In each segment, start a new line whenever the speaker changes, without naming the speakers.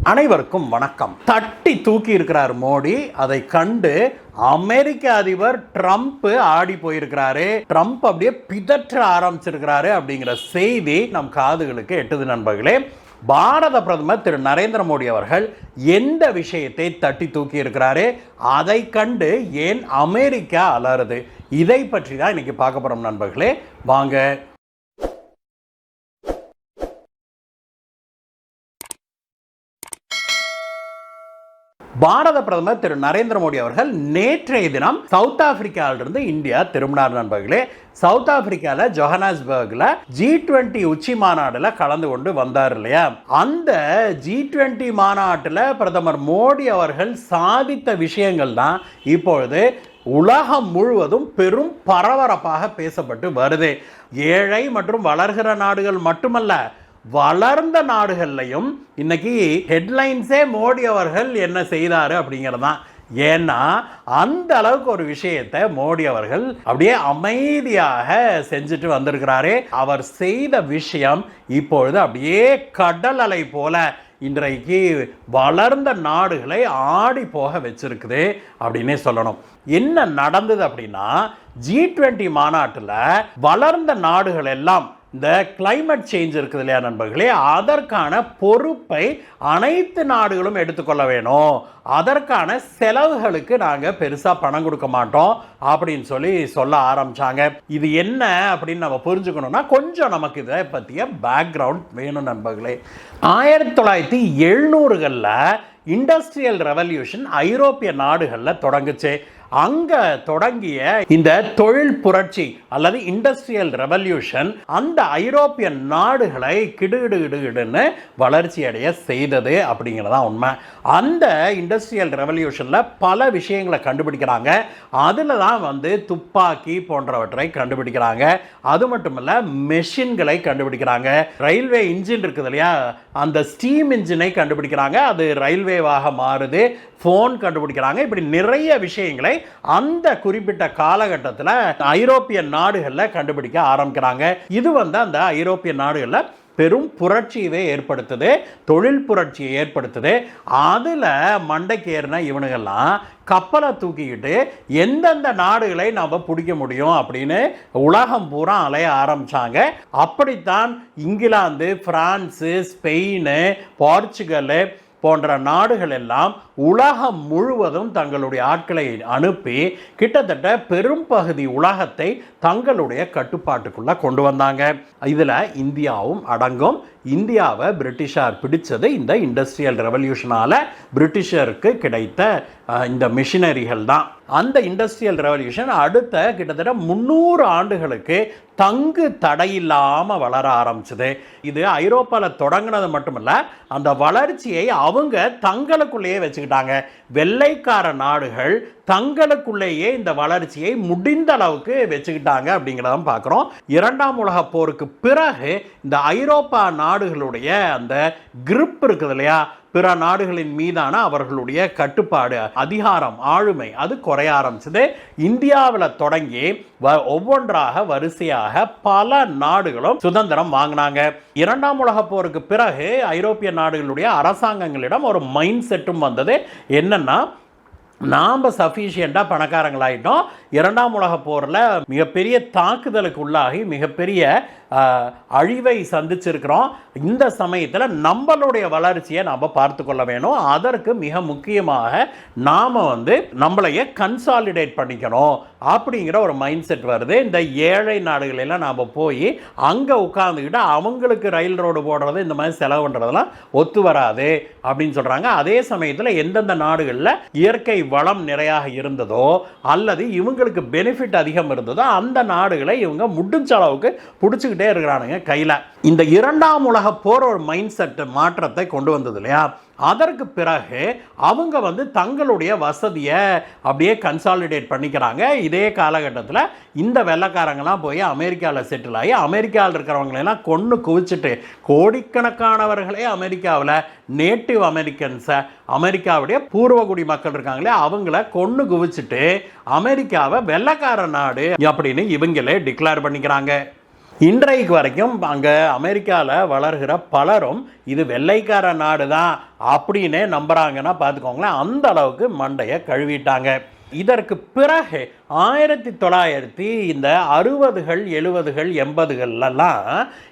அனைவருக்கும் வணக்கம். தட்டி தூக்கி இருக்கிறார் மோடி. அதை கண்டு அமெரிக்க அதிபர் ட்ரம்ப் ஆடி போயிருக்கிறாரு. ட்ரம்ப் அப்படியே பிதற்ற ஆரம்பிச்சிருக்கிறாரு அப்படிங்கிற செய்தி நம் காதுகளுக்கு எட்டுது நண்பர்களே. பாரத பிரதமர் திரு நரேந்திர மோடி அவர்கள் எந்த விஷயத்தை தட்டி தூக்கி இருக்கிறாரு, அதை கண்டு ஏன் அமெரிக்கா அலறுது, இதை பற்றி தான் இன்னைக்கு பார்க்க போறோம் நண்பர்களே. வாங்க. பாரத பிரதமர் திரு நரேந்திர மோடி அவர்கள் நேற்றைய தினம் சவுத் ஆப்பிரிக்காவிலிருந்து இந்தியா திரும்பினார் நண்பர்களே. சவுத் ஆப்பிரிக்காவில் ஜோஹானஸ்பர்க்ல G20 உச்சி மாநாடுல கலந்து கொண்டு வந்தார் இல்லையா. அந்த G20 மாநாட்டில் பிரதமர் மோடி அவர்கள் சாதித்த விஷயங்கள் தான் இப்பொழுது உலகம் முழுவதும் பெரும் பரபரப்பாக பேசப்பட்டு வருது. ஏழை மற்றும் வளர்கிற நாடுகள் மட்டுமல்ல, வளர்ந்த நாடுகள்லையும் இன்னைக்கு ஹெட்லைன்ஸே மோடி அவர்கள் என்ன செய்தாரு அப்படிங்கிறது தான். ஏன்னா அந்த அளவுக்கு ஒரு விஷயத்தை மோடி அவர்கள் அப்படியே அமைதியாக செஞ்சுட்டு வந்திருக்கிறாரு. அவர் செய்த விஷயம் இப்பொழுது அப்படியே கடல் அலை போல இன்றைக்கு வளர்ந்த நாடுகளை ஆடி போக வச்சிருக்குது அப்படின்னே சொல்லணும். என்ன நடந்தது அப்படின்னா, G20 மாநாட்டில் வளர்ந்த நாடுகள் எல்லாம் இந்த கிளைமேட் சேஞ்ச் இருக்குது இல்லையா நண்பர்களே, அதற்கான பொறுப்பை அனைத்து நாடுகளும் எடுத்துக்கொள்ள வேணும், அதற்கான செலவுகளுக்கு நாங்கள் பெருசாக பணம் கொடுக்க மாட்டோம் அப்படின்னு சொல்ல ஆரம்பிச்சாங்க. இது என்ன அப்படின்னு நம்ம புரிஞ்சுக்கணும்னா கொஞ்சம் நமக்கு இதை பற்றிய பேக்ரவுண்ட் வேணும் நண்பர்களே. 1970களில் இண்டஸ்ட்ரியல் ரெவல்யூஷன் ஐரோப்பிய நாடுகளில் தொடங்குச்சு. அங்க தொடங்கிய இந்த தொழில் புரட்சி அல்லது இண்டஸ்ட்ரியல் ரெவல்யூஷன் அந்த ஐரோப்பிய நாடுகளை கிடுகிடுன்னு வளர்ச்சி அடைய செய்தது அப்படிங்கிறதா உண்மை. அந்த இண்டஸ்ட்ரியல் ரெவல்யூஷன்ல பல விஷயங்களை கண்டுபிடிக்கிறாங்க. அதுல தான் துப்பாக்கி போன்றவற்றை கண்டுபிடிக்கிறாங்க. அது மட்டுமல்ல, மெஷின்களை கண்டுபிடிக்கிறாங்க. ரயில்வே இன்ஜின் இருக்குது இல்லையா, அந்த ஸ்டீம் இன்ஜினை கண்டுபிடிக்கிறாங்க, அது ரயில்வேவாக மாறுது. போன் கண்டுபிடிக்கிறாங்க. இப்படி நிறைய விஷயங்களை அந்த குறிப்பிட்ட காலகட்டத்தில் ஐரோப்பிய நாடுகளில் கண்டுபிடிக்க ஆரம்பிக்கிறாங்க. இது அந்த ஐரோப்பிய நாடுகளில் பெரும் புரட்சியவே ஏற்படுத்துது, தொழில் புரட்சியை ஏற்படுத்துது. அதில் மண்டைக்கு ஏறின இவனுங்கெல்லாம் கப்பலை தூக்கிக்கிட்டு எந்தெந்த நாடுகளை நாம் பிடிக்க முடியும் அப்படின்னு உலகம் பூரா அலைய ஆரம்பித்தாங்க. அப்படித்தான் இங்கிலாந்து, பிரான்ஸு, ஸ்பெயின், போர்ச்சுகல் போன்ற நாடுகள் எல்லாம் உலகம் முழுவதும் தங்களுடைய ஆட்களை அனுப்பி கிட்டத்தட்ட பெரும் பகுதி உலகத்தை தங்களுடைய கட்டுப்பாட்டுக்குள்ள கொண்டு வந்தாங்க. இதில் இந்தியாவும் அடங்கும். இந்தியாவை பிரிட்டிஷார் பிடிச்சது இந்த இண்டஸ்ட்ரியல் ரெவல்யூஷனால பிரிட்டிஷருக்கு கிடைத்த இந்த மிஷினரிகள் தான். அந்த இண்டஸ்ட்ரியல் ரெவல்யூஷன் அடுத்த கிட்டத்தட்ட 300 ஆண்டுகளுக்கு தங்கு தடையில்லாமல் வளர ஆரம்பிச்சது. இது ஐரோப்பாவில் தொடங்கினது மட்டுமல்ல, அந்த வளர்ச்சியை அவங்க தங்களுக்குள்ளேயே வச்சுக்கிட்டாங்க. வெள்ளைக்கார நாடுகள் தங்களுக்குள்ளேயே இந்த வளர்ச்சியை முடிந்த அளவுக்கு வச்சுக்கிட்டாங்க அப்படிங்கிறத பார்க்குறோம். 2ஆம் உலக போருக்கு பிறகு இந்த ஐரோப்பா நாடுகளுடைய அந்த கிரிப் இருக்குது இல்லையா, பிற நாடுகளின் மீதான அவர்களுடைய கட்டுப்பாடு, அதிகாரம், ஆளுமை அது குறைய ஆரம்பிச்சது. இந்தியாவில் தொடங்கி ஒவ்வொன்றாக வரிசையாக பல நாடுகளும் சுதந்திரம் வாங்கினாங்க. 2ஆம் உலக போருக்கு பிறகு ஐரோப்பிய நாடுகளுடைய அரசாங்கங்களிடம் ஒரு மைண்ட் செட்டும் வந்தது. என்னன்னா, நாம் சஃபிஷியண்டாக பணக்காரங்களாயிட்டோம், 2ஆம் உலக போரில் மிகப்பெரிய தாக்குதலுக்கு உள்ளாகி மிகப்பெரிய அழிவை சந்திச்சிருக்கிறோம். இந்த சமயத்தில் நம்மளுடைய வளர்ச்சியை நாம் பார்த்து கொள்ள வேணும். அதற்கு மிக முக்கியமாக நாம் நம்மளையே கன்சாலிடேட் பண்ணிக்கணும் அப்படிங்கிற ஒரு மைண்ட் செட் வருது. இந்த ஏழை நாடுகளெல்லாம் நாம் போய் அங்கே உட்காந்துக்கிட்டு அவங்களுக்கு ரயில் ரோடு போடுறது, இந்த மாதிரி செலவு பண்ணுறதெல்லாம் ஒத்து வராது அப்படின்னு சொல்கிறாங்க. அதே சமயத்தில் எந்தெந்த நாடுகளில் இயற்கை வளம் நிறையாக இருந்ததோ அல்லது இவங்களுக்கு பெனிஃபிட் அதிகம் இருந்ததோ அந்த நாடுகளை இவங்க முடிஞ்ச அளவுக்கு பிடிச்சிக்கிட்டே இருக்கிறானுங்க கையில். இந்த 2ஆம் உலக போர் ஒரு மைண்ட் செட் மாற்றத்தை கொண்டு வந்தது இல்லையா. அதற்கு பிறகு அவங்க தங்களுடைய வசதியை அப்படியே கன்சாலிடேட் பண்ணிக்கிறாங்க. இதே காலகட்டத்தில் இந்த வெள்ளைக்காரங்களாம் போய் அமெரிக்காவில் செட்டில் ஆகி அமெரிக்காவில் இருக்கிறவங்களெல்லாம் கொன்று குவிச்சிட்டு கோடிக்கணக்கானவர்களே அமெரிக்காவில் நேட்டிவ் அமெரிக்கன்ஸை, அமெரிக்காவுடைய பூர்வகுடி மக்கள் இருக்காங்களே அவங்கள கொன்று குவிச்சிட்டு அமெரிக்காவை வெள்ளைக்கார நாடு அப்படின்னு இவங்களே டிக்ளேர் பண்ணிக்கிறாங்க. இன்றைக்கு வரைக்கும் அங்கே அமெரிக்காவில் வளர்கிற பலரும் இது வெள்ளைக்கார நாடு தான் அப்படின்னே நம்புகிறாங்கன்னா பார்த்துக்கோங்களேன், அந்த அளவுக்கு மண்டையை கழுவிட்டாங்க. இதற்கு பிறகு 1960 இந்த 60கள் 70கள் 80கள்லாம்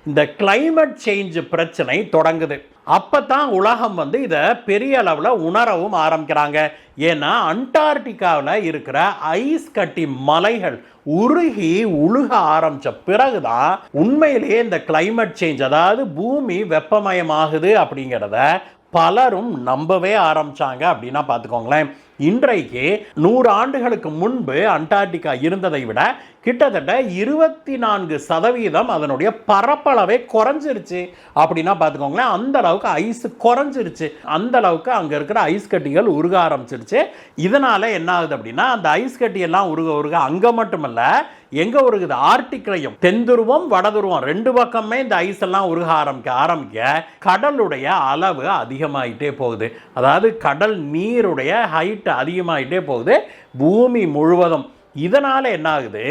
இந்த கிளைமேட் சேஞ்ச் பிரச்சனை தொடங்குது. அப்போ தான் உலகம் வந்து இதை பெரிய அளவில் உணரவும் ஆரம்பிக்கிறாங்க. ஏன்னா அண்டார்டிகாவில் இருக்கிற ஐஸ் கட்டி மலைகள் உருகி உழுக ஆரம்பித்த பிறகுதான் உண்மையிலேயே இந்த கிளைமேட் சேஞ்ச், அதாவது பூமி வெப்பமயமாகுது அப்படிங்கிறத பலரும் நம்பவே ஆரம்பிச்சாங்க அப்படின்னா பார்த்துக்கோங்களேன். இன்றைக்கு 100 ஆண்டுகளுக்கு முன்பு அண்டார்டிகா இருந்ததை விட கிட்டத்தட்ட 24% அதனுடைய பரப்பளவே குறைஞ்சிருச்சு அப்படின்னா பார்த்துக்கோங்களேன். அந்த அளவுக்கு ஐஸ் குறைஞ்சிருச்சு, அந்த அளவுக்கு அங்கே இருக்கிற ஐஸ் கட்டிகள் உருக ஆரம்பிச்சிருச்சு. இதனால என்ன ஆகுது அப்படின்னா, அந்த ஐஸ் கட்டி எல்லாம் உருக அங்கே மட்டுமல்ல, எங்க உருகுது, ஆர்டிக்லையும் தென்துருவம் வடதுருவம் 2 பக்கமே இந்த ஐஸ் எல்லாம் உருக ஆரம்பிக்க கடலுடைய அளவு அதிகமாயிட்டே போகுது. அதாவது கடல் நீருடைய ஹைட் அதிகமாயிட்டே போகுது பூமி முழுவதும். இதனால என்ன ஆகுது,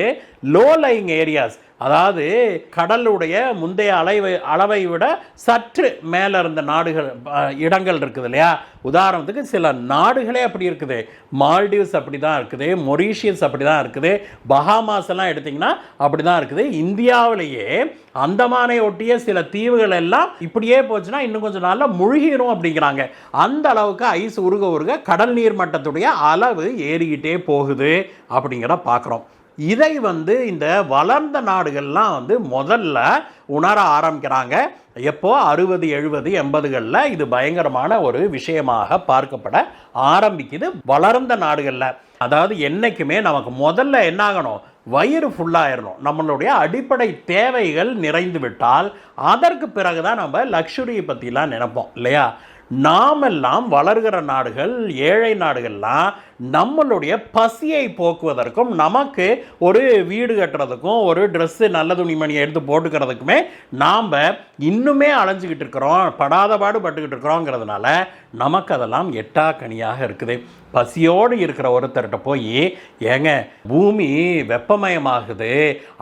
லோ லைங் ஏரியாஸ், அதாவது கடலுடைய முந்தைய அளவை விட சற்று மேலே இருந்த நாடுகள் இடங்கள் இருக்குது இல்லையா. உதாரணத்துக்கு சில நாடுகளே அப்படி இருக்குது. மால்டீவ்ஸ் அப்படி தான் இருக்குது, மொரீஷியஸ் அப்படி தான் இருக்குது, பஹாமாஸ் எல்லாம் எடுத்திங்கன்னா அப்படி தான் இருக்குது. இந்தியாவிலேயே அந்தமானை ஒட்டிய சில தீவுகள் எல்லாம் இப்படியே போச்சுன்னா இன்னும் கொஞ்சம் நாளில் முழுகிடும் அப்படிங்கிறாங்க. அந்த அளவுக்கு ஐஸ் உருக கடல் நீர் மட்டத்துடைய அளவு ஏறிக்கிட்டே போகுது அப்படிங்கிற பார்க்குறோம். இதை வந்து இந்த வளர்ந்த நாடுகள்லாம் வந்து முதல்ல உணர ஆரம்பிக்கிறாங்க. எப்போ 60 70 80களில் இது பயங்கரமான ஒரு விஷயமாக பார்க்கப்பட ஆரம்பிக்குது வளர்ந்த நாடுகளில். அதாவது என்றைக்குமே நமக்கு முதல்ல என்ன ஆகணும், வயிறு ஃபுல்லாகிடணும், நம்மளுடைய அடிப்படை தேவைகள் நிறைந்து விட்டால் அதற்கு பிறகுதான் நம்ம லக்ஸுரியை பற்றிலாம் நினைப்போம் இல்லையா. நாமெல்லாம் வளர்கிற நாடுகள், ஏழை நாடுகள்லாம் நம்மளுடைய பசியை போக்குவதற்கும் நமக்கு ஒரு வீடு கட்டுறதுக்கும் ஒரு ட்ரெஸ்ஸு நல்ல துணிமணியை எடுத்து போட்டுக்கிறதுக்குமே நாம் இன்னுமே அலைஞ்சிக்கிட்டு இருக்கிறோம், படாத பாடு பட்டுக்கிட்டு இருக்கிறோங்கிறதுனால நமக்கு அதெல்லாம் எட்டாக்கனியாக இருக்குது. பசியோடு இருக்கிற ஒருத்தர்கிட்ட போய், ஏங்க பூமி வெப்பமயமாகுது,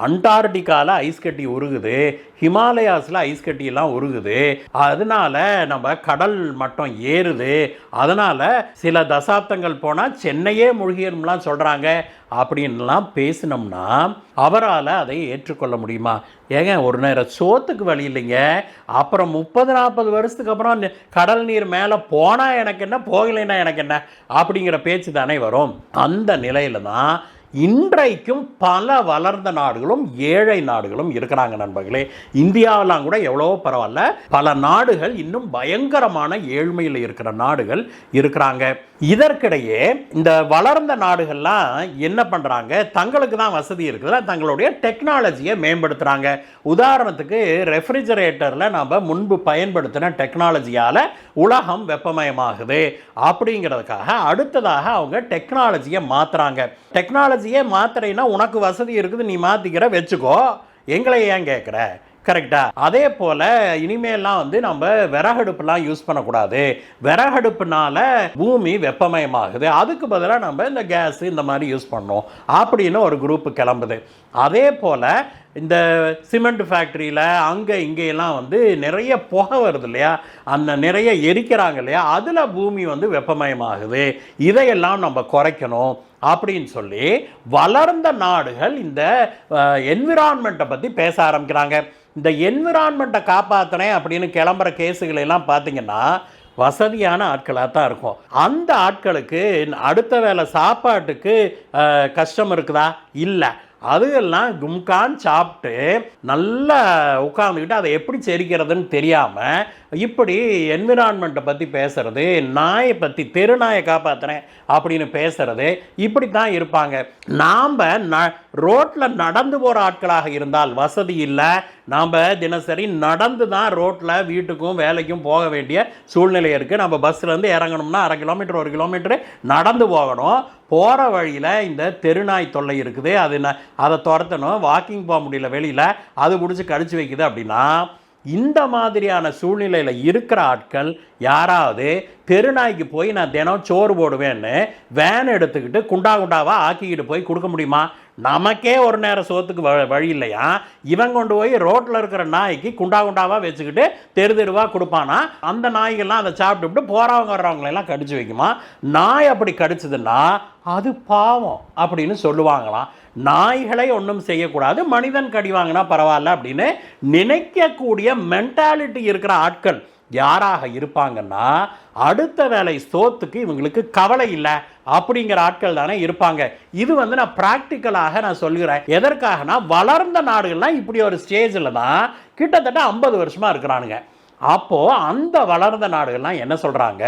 அண்டார்டிகாவில் ஐஸ் கட்டி உருகுது, ஹிமாலயாஸில் ஐஸ் கட்டியெல்லாம் உருகுது, அதனால நம்ம கடல் மட்டம் ஏறுது, அதனால் சில தசாப்தங்கள் போனால் சென்னையே மூழ்கிடும்லாம் சொல்கிறாங்க அப்படின்லாம் பேசினோம்னா அவரால் அதை ஏற்றுக்கொள்ள முடியுமா? ஏங்க ஒரு நேரம் சோத்துக்கு வழி இல்லைங்க, அப்புறம் 30-40 வருஷத்துக்கு அப்புறம் கடல் நீர் மேலே போனால் எனக்கு என்ன, போகலைன்னா எனக்கு என்ன அப்படிங்கிற பேச்சு தானே வரும். அந்த நிலையில தான் இன்றைக்கும் பல வளர்ந்த நாடுகளும் ஏழை நாடுகளும் இருக்கிறாங்க நண்பர்களே. இந்தியாவெல்லாம் கூட எவ்வளோ பரவாயில்ல, பல நாடுகள் இன்னும் பயங்கரமான ஏழ்மையில் இருக்கிற நாடுகள் இருக்கிறாங்க. இதற்கிடையே இந்த வளர்ந்த நாடுகள்லாம் என்ன பண்ணுறாங்க, தங்களுக்கு தான் வசதி இருக்குதுல, தங்களுடைய டெக்னாலஜியை மேம்படுத்துகிறாங்க. உதாரணத்துக்கு ரெஃப்ரிஜரேட்டரில் நம்ம முன்பு பயன்படுத்தின டெக்னாலஜியால் உலகம் வெப்பமயமாகுது அப்படிங்கிறதுக்காக அடுத்ததாக அவங்க டெக்னாலஜியை மாற்றுறாங்க. டெக்னாலஜியே மாத்திரைன்னா உனக்கு வசதி இருக்குது, நீ மாற்றிக்கிற வச்சுக்கோ, எங்களை ஏன் கேட்குற, கரெக்டா? அதே போல் இனிமேலாம் வந்து நம்ம விறகடுப்புலாம் யூஸ் பண்ணக்கூடாது, விறகடுப்புனால பூமி வெப்பமயமாகுது, அதுக்கு பதிலாக நம்ம இந்த கேஸ் இந்த மாதிரி யூஸ் பண்ணோம் அப்படின்னு ஒரு குரூப்பு கிளம்புது. அதே போல் இந்த சிமெண்ட் ஃபேக்ட்ரியில் அங்கே இங்கேயெல்லாம் வந்து நிறைய புகை வருது இல்லையா, அந்த நிறைய எரிக்கிறாங்க இல்லையா, அதில் பூமி வந்து வெப்பமயமாகுது, இதையெல்லாம் நம்ம குறைக்கணும் அப்படின்னு சொல்லி வளர்ந்த நாடுகள் இந்த என்விரான்மெண்ட்டை பற்றி பேச ஆரம்பிக்கிறாங்க. இந்த என்விரான்மெண்ட்டை காப்பாற்றினேன் அப்படின்னு கிளம்புற கேஸுகளெல்லாம் பார்த்தீங்கன்னா வசதியான ஆட்களாக தான் இருக்கும். அந்த ஆட்களுக்கு அடுத்த வேளை சாப்பாட்டுக்கு கஷ்டம் இருக்குதா? இல்லை. அதுகெல்லாம் கும்கான் சாப்பிட்டு நல்லா உட்காந்துக்கிட்டு அதை எப்படி செரிக்கிறதுன்னு தெரியாமல் இப்படி என்விரான்மெண்ட்டை பற்றி பேசுறது, நாயை பற்றி தெருநாயை காப்பாற்றுறேன் அப்படின்னு பேசுறது, இப்படி தான் இருப்பாங்க. நாம் ரோட்டில் நடந்து போகிற ஆட்களாக இருந்தால் வசதி இல்லை, நாம் தினசரி நடந்து தான் ரோட்டில் வீட்டுக்கும் வேலைக்கும் போக வேண்டிய சூழ்நிலை இருக்குது. நம்ம பஸ்ஸிலேருந்து இறங்கணும்னா 1/2 கிலோமீட்டர் 1 கிலோமீட்டரு நடந்து போகணும். போகிற வழியில் இந்த தெருநாய் தொல்லை இருக்குது, அதை துரத்தணும், வாக்கிங் போக முடியல வெளியில், அது பிடிச்சி கடிச்சு வைக்குது அப்படின்னா இந்த மாதிரியான சூழ்நிலையில் இருக்கிற ஆட்கள் யாராவது தெருநாய்க்கு போய் நான் தினம் சோறு போடுவேன்னு வேன் எடுத்துக்கிட்டு குண்டாவாக ஆக்கிக்கிட்டு போய் கொடுக்க முடியுமா? நமக்கே ஒரு நேரம் சோத்துக்கு வழி இல்லையா, இவன் கொண்டு போய் ரோட்டில் இருக்கிற நாய்க்கு குண்டாவாக வச்சுக்கிட்டு தெருவாக கொடுப்பானா? அந்த நாய்கள்லாம் அதை சாப்பிட்டுவிட்டு போகிறவங்க வர்றவங்களெல்லாம் கடிச்சு வைக்குமா? நாய் அப்படி கடிச்சதுன்னா அது பாவம் அப்படின்னு சொல்லுவாங்களாம். நாய்களை ஒன்றும் செய்யக்கூடாது, மனிதன் கடி வாங்கினா பரவாயில்ல அப்படின்னு நினைக்கக்கூடிய மென்டாலிட்டி இருக்கிற ஆட்கள் யாராக இருப்பாங்கன்னா, அடுத்த வேலை சோத்துக்கு இவங்களுக்கு கவலை இல்லை அப்படிங்கிற ஆட்கள் தானே இருப்பாங்க. இது நான் ப்ராக்டிக்கலாக நான் சொல்கிறேன். எதற்காகனா, வளர்ந்த நாடுகள்லாம் இப்படி ஒரு ஸ்டேஜில் தான் கிட்டத்தட்ட 50 வருஷமா இருக்கிறானுங்க. அப்போ அந்த வளர்ந்த நாடுகள்லாம் என்ன சொல்றாங்க,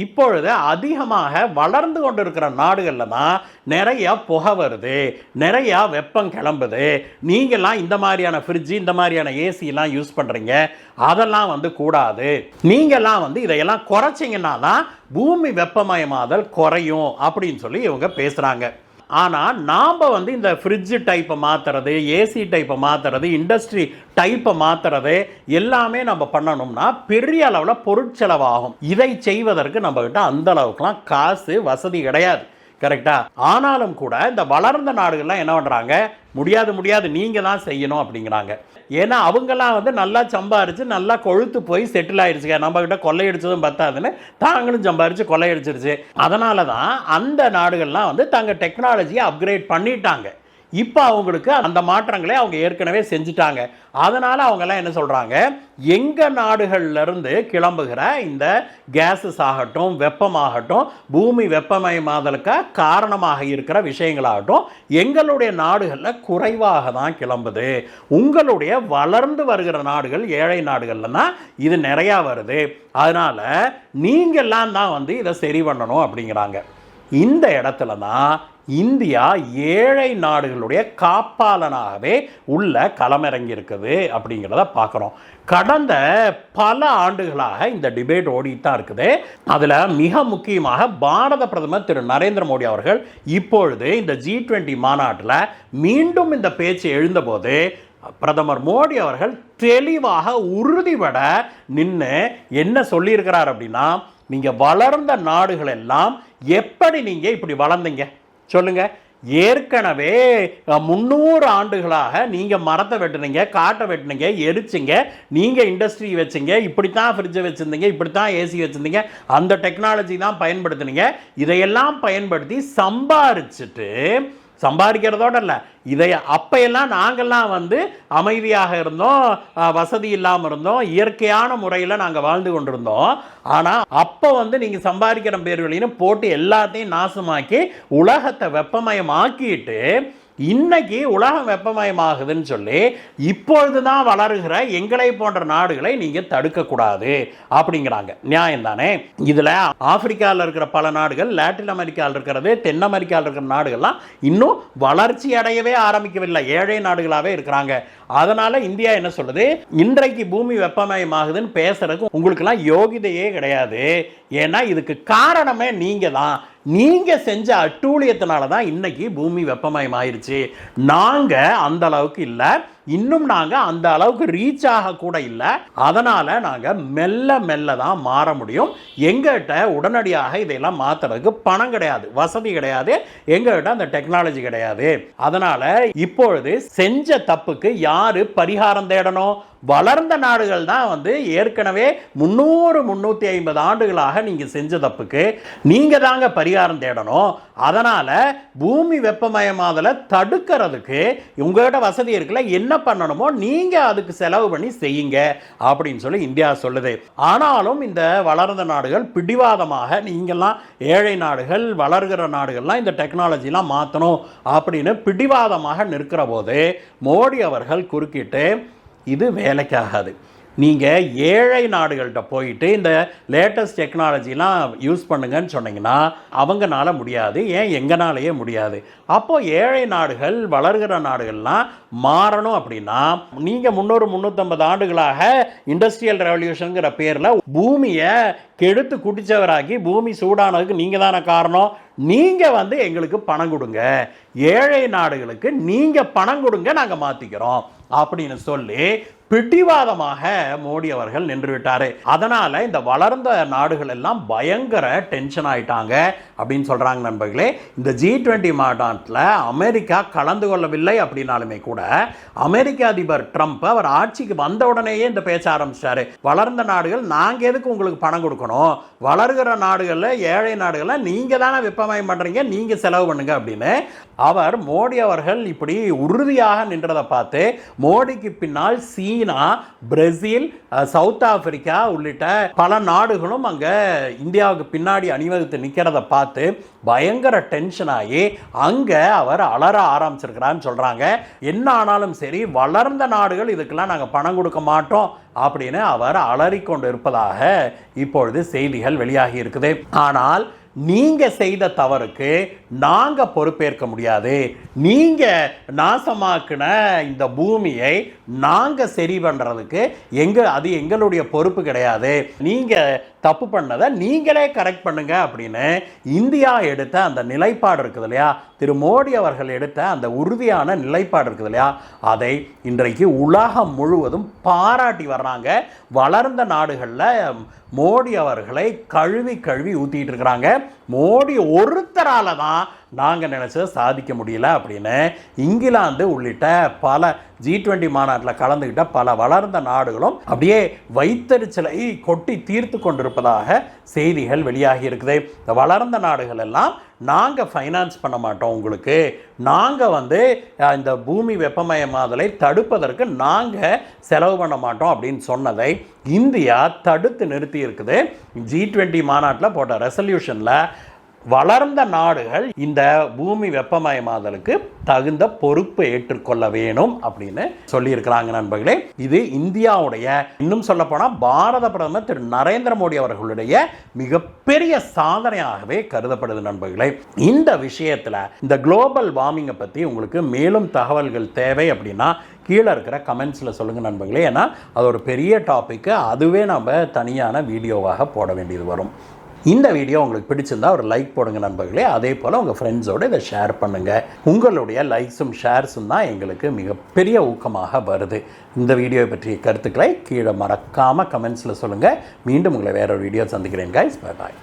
இப்பொழுது அதிகமாக வளர்ந்து கொண்டு இருக்கிற நாடுகளில் தான் நிறைய புகை வருது, நிறைய வெப்பம் கிளம்புது, நீங்கள்லாம் இந்த மாதிரியான ஃப்ரிட்ஜ் இந்த மாதிரியான ஏசிலாம் யூஸ் பண்றீங்க, அதெல்லாம் கூடாது, நீங்கள்லாம் இதையெல்லாம் குறைச்சிங்கன்னா தான் பூமி வெப்பமயமாதல் குறையும் அப்படின்னு சொல்லி இவங்க பேசுறாங்க. ஆனால் நாம் இந்த ஃப்ரிட்ஜு டைப்பை மாற்றுறது, ஏசி டைப்பை மாற்றுறது, இண்டஸ்ட்ரி டைப்பை மாற்றுறது எல்லாமே நம்ம பண்ணணும்னா பெரிய அளவில் பொருட்செலவாகும். இதை செய்வதற்கு நம்மகிட்ட அந்த அளவுக்குலாம் காசு வசதி கிடையாது. கரெக்டா? ஆனாலும் கூட இந்த வளர்ந்த நாடுகள்லாம் என்ன பண்ணுறாங்க, முடியாது நீங்கள் தான் செய்யணும் அப்படிங்கிறாங்க. ஏன்னா அவங்கெல்லாம் நல்லா சம்பாரிச்சு நல்லா கொழுத்து போய் செட்டில் ஆயிடுச்சுங்க. நம்ம கிட்ட கொள்ளையடிச்சதும் பத்தாதுன்னு தாங்களும் சம்பாரிச்சு கொள்ளையடிச்சிருச்சு. அதனால தான் அந்த நாடுகள்லாம் தங்க டெக்னாலஜியை அப்கிரேட் பண்ணிட்டாங்க. இப்போ அவங்களுக்கு அந்த மாற்றங்களை அவங்க ஏற்கனவே செஞ்சுட்டாங்க. அதனால் அவங்கெல்லாம் என்ன சொல்கிறாங்க, எங்கள் நாடுகள்லேருந்து கிளம்புகிற இந்த கேஸஸ் ஆகட்டும், வெப்பமாகட்டும், பூமி வெப்பமயமாதலுக்கு காரணமாக இருக்கிற விஷயங்களாகட்டும் எங்களுடைய நாடுகளில் குறைவாக தான் கிளம்புது. உங்களுடைய வளர்ந்து வருகிற நாடுகள், ஏழை நாடுகளில் தான் இது நிறையா வருது. அதனால் நீங்கள்லாம் தான் இதை சரி பண்ணணும் அப்படிங்கிறாங்க. இந்த இடத்துல தான் இந்தியா ஏழை நாடுகளுடைய காப்பாளனாகவே உள்ள களமிறங்கி இருக்குது அப்படிங்கிறத பார்க்குறோம். கடந்த பல ஆண்டுகளாக இந்த டிபேட் ஓடித்தான் இருக்குது. அதில் மிக முக்கியமாக பாரத பிரதமர் திரு நரேந்திர மோடி அவர்கள் இப்பொழுது இந்த G20 மாநாட்டில் மீண்டும் இந்த பேச்சு எழுந்தபோது பிரதமர் மோடி அவர்கள் தெளிவாக உறுதிபட நின்று என்ன சொல்லியிருக்கிறார் அப்படின்னா, நீங்கள் வளர்ந்த நாடுகள் எல்லாம் எப்படி நீங்கள் இப்படி வளர்ந்தீங்க சொல்லுங்க. ஏற்கனவே 300 ஆண்டுகளாக நீங்கள் மரத்தை வெட்டுனீங்க, காட்டை வெட்டுனீங்க, எரிச்சிங்க, நீங்கள் இண்டஸ்ட்ரி வச்சிங்க, இப்படித்தான் ஃப்ரிட்ஜை வச்சுருந்தீங்க, இப்படித்தான் ஏசி வச்சுருந்தீங்க, அந்த டெக்னாலஜி தான் பயன்படுத்தினீங்க. இதையெல்லாம் பயன்படுத்தி சம்பாதிக்கிறதோட இல்லை, இதை அப்பையெல்லாம் நாங்கள்லாம் அமைதியாக இருந்தோம், வசதி இல்லாமல் இருந்தோம், இயற்கையான முறையில் நாங்கள் வாழ்ந்து கொண்டிருந்தோம். ஆனால் அப்போ நீங்கள் சம்பாதிக்கிற பேர்வழின்னு போட்டு எல்லாத்தையும் நாசமாக்கி உலகத்தை வெப்பமயமாக்கிட்டு இன்னைக்கு உலகம் வெப்பமயமாகுதுன்னு சொல்லி இப்பொழுது தான் வளருகிற எங்களை போன்ற நாடுகளை நீங்கள் தடுக்கக்கூடாது அப்படிங்கிறாங்க. நியாயம் தானே? இதில் ஆப்பிரிக்காவில் இருக்கிற பல நாடுகள், லாட்டின் அமெரிக்காவில் இருக்கிறது, தென் அமெரிக்காவில் இருக்கிற நாடுகள்லாம் இன்னும் வளர்ச்சி அடையவே ஆரம்பிக்கவில்லை, ஏழை நாடுகளாகவே இருக்கிறாங்க. அதனால இந்தியா என்ன சொல்லுது, இன்றைக்கு பூமி வெப்பமயமாகுதுன்னு பேசுறதுக்கு உங்களுக்கெல்லாம் யோகிதையே கிடையாது. ஏன்னா இதுக்கு காரணமே நீங்க தான். நீங்க செஞ்ச அட்டூழியத்தினால தான் இன்னைக்கு பூமி வெப்பமயமாயிருச்சு. நாங்க அந்த அளவுக்கு இல்லை, இன்னும் நாங்கள் அந்த அளவுக்கு ரீச் ஆக கூட இல்லை. அதனால் நாங்கள் மெல்ல மெல்ல தான் மாற முடியும். எங்கள்கிட்ட உடனடியாக இதையெல்லாம் மாற்றுறதுக்கு பணம் கிடையாது, வசதி கிடையாது, எங்கள்கிட்ட அந்த டெக்னாலஜி கிடையாது. அதனால் இப்பொழுது செஞ்ச தப்புக்கு யார் பரிகாரம் தேடணும்? வளர்ந்த நாடுகள் தான் ஏற்கனவே 300-350 ஆண்டுகளாக நீங்கள் செஞ்ச தப்புக்கு நீங்கள் தாங்க பரிகாரம் தேடணும். அதனால் பூமி வெப்பமயமாதலை தடுக்கிறதுக்கு உங்கள்கிட்ட வசதி இருக்குல்ல, என்ன பண்ணணுமோ நீங்கள் அதுக்கு செலவு பண்ணி செய்யுங்க அப்படின்னு சொல்லி இந்தியா சொல்லுது. ஆனாலும் இந்த வளர்ந்த நாடுகள் பிடிவாதமாக நீங்கள்லாம் ஏழை நாடுகள், வளர்கிற நாடுகள்லாம் இந்த டெக்னாலஜிலாம் மாற்றணும் அப்படின்னு பிடிவாதமாக நிற்கிற போது மோடி அவர்கள் குறுக்கிட்டு இது வேலைக்காகாது, நீங்கள் ஏழை நாடுகள்கிட்ட போயிட்டு இந்த லேட்டஸ்ட் டெக்னாலஜிலாம் யூஸ் பண்ணுங்கன்னு சொன்னீங்கன்னா அவங்கனால முடியாது, ஏன் எங்கனாலேயே முடியாது. அப்போது ஏழை நாடுகள், வளர்கிற நாடுகள்லாம் மாறணும் அப்படின்னா நீங்கள் 300-350 ஆண்டுகளாக இண்டஸ்ட்ரியல் ரெவல்யூஷனுங்கிற பேரில் பூமியை கெடுத்து குடித்தவராகி பூமி சூடானதுக்கு நீங்கள் தானே காரணம். நீங்கள் வந்து எங்களுக்கு பணம் கொடுங்க, ஏழை நாடுகளுக்கு நீங்கள் பணம் கொடுங்க, நாங்கள் மாற்றிக்கிறோம் அப்படின்னு சொல்லி பிடிவாதமாக மோடி அவர்கள் நின்று விட்டாரு. அதனால இந்த வளர்ந்த நாடுகள் எல்லாம் பயங்கர டென்ஷன் ஆயிட்டாங்க அப்படின்னு சொல்றாங்க நண்பர்களே. இந்த G20 மாநாட்டில் அமெரிக்கா கலந்து கொள்ளவில்லை அப்படின்னாலுமே கூட அமெரிக்க அதிபர் ட்ரம்ப் அவர் ஆட்சிக்கு வந்த உடனேயே இந்த பேச ஆரம்பிச்சாரு. வளர்ந்த நாடுகள் நாங்க எதுக்கு உங்களுக்கு பணம் கொடுக்கணும், வளர்கிற நாடுகள்ல ஏழை நாடுகள்ல நீங்க தானே வெப்பமயம் பண்றீங்க, நீங்க செலவு பண்ணுங்க அப்படின்னு அவர் மோடி அவர்கள் இப்படி உறுதியாக நின்றதை பார்த்து மோடிக்கு பின்னால் சீனா, பிரேசில், சவுத் ஆப்பிரிக்கா உள்ளிட்ட பல நாடுகளும் அங்க இந்தியாவுக்கு பின்னாடி அணிவகுத்து நிற்கிறத பார்த்து பயங்கர டென்ஷன் ஆகி அங்க அவர் அலற ஆரம்பிச்சிருக்கிறான்னு சொல்றாங்க. என்ன ஆனாலும் சரி வளர்ந்த நாடுகள் இதுக்கெல்லாம் நாங்கள் பணம் கொடுக்க மாட்டோம் அப்படின்னு அவர் அலறிக்கொண்டு இருப்பதாக இப்பொழுது செய்திகள் வெளியாகி இருக்குது. ஆனால் நீங்க செய்த தவறுக்கு நாங்க பொறுப்பேற்க முடியாது, நீங்க நாசமாக்கின இந்த பூமியை நாங்க சரி பண்றதுக்கு அது எங்களுடைய பொறுப்பு கிடையாது, நீங்க தப்பு பண்ணதை நீங்களே கரெக்ட் பண்ணுங்க அப்படின்னு இந்தியா எடுத்த அந்த நிலைப்பாடு இருக்குது இல்லையா, திரு மோடி அவர்கள் எடுத்த அந்த உறுதியான நிலைப்பாடு இருக்குது இல்லையா, அதை இன்றைக்கு உலகம் முழுவதும் பாராட்டி வர்றாங்க. வளர்ந்த நாடுகளில் மோடி அவர்களை கழுவி ஊத்திட்டு இருக்கிறாங்க. மோடி ஒருத்தரால தான் நாங்கள் நினைச்சதை சாதிக்க முடியல அப்படின்னு இங்கிலாந்து உள்ளிட்ட பல G20 மாநாட்டில் கலந்துகிட்ட பல வளர்ந்த நாடுகளும் அப்படியே வைத்தறிச்சலை கொட்டி தீர்த்து கொண்டிருப்பதாக செய்திகள் வெளியாகி இருக்குது. இந்த வளர்ந்த நாடுகள் எல்லாம் நாங்கள் ஃபைனான்ஸ் பண்ண மாட்டோம், உங்களுக்கு நாங்கள் வந்து இந்த பூமி வெப்பமயமாதலை தடுப்பதற்கு நாங்கள் செலவு பண்ண மாட்டோம் அப்படின்னு சொன்னதை இந்தியா தடுத்து நிறுத்தி இருக்குது. G20 மாநாட்டில் போட்ட ரெசல்யூஷனில் வளர்ந்த நாடுகள் இந்த பூமி வெப்பமயமாதலுக்கு தகுந்த பொறுப்பு ஏற்றுக்கொள்ள வேணும் அப்படின்னு சொல்லியிருக்கிறாங்க நண்பர்களே. இது இந்தியாவுடைய, இன்னும் சொல்ல போனால் பாரத பிரதமர் திரு நரேந்திர மோடி அவர்களுடைய மிகப்பெரிய சாதனையாகவே கருதப்படுது நண்பர்களே. இந்த விஷயத்தில் இந்த குளோபல் வார்மிங்கை பற்றி உங்களுக்கு மேலும் தகவல்கள் தேவை அப்படின்னா கீழே இருக்கிற கமெண்ட்ஸில் சொல்லுங்கள் நண்பர்களே. ஏன்னா அது ஒரு பெரிய டாபிக்கு, அதுவே நம்ம தனியான வீடியோவாக போட வேண்டியது வரும். இந்த வீடியோ உங்களுக்கு பிடிச்சிருந்தா ஒரு லைக் போடுங்க நண்பர்களே. அதே போல் உங்கள் ஃப்ரெண்ட்ஸோடு இதை ஷேர் பண்ணுங்கள். உங்களுடைய லைக்ஸும் ஷேர்ஸும் தான் எங்களுக்கு மிகப்பெரிய ஊக்கமாக வருது. இந்த வீடியோவை பற்றிய கருத்துக்களை கீழே மறக்காமல் கமெண்ட்ஸில் சொல்லுங்கள். மீண்டும் உங்களை வேற ஒரு வீடியோ சந்திக்கிறேன் கைஸ். Bye bye.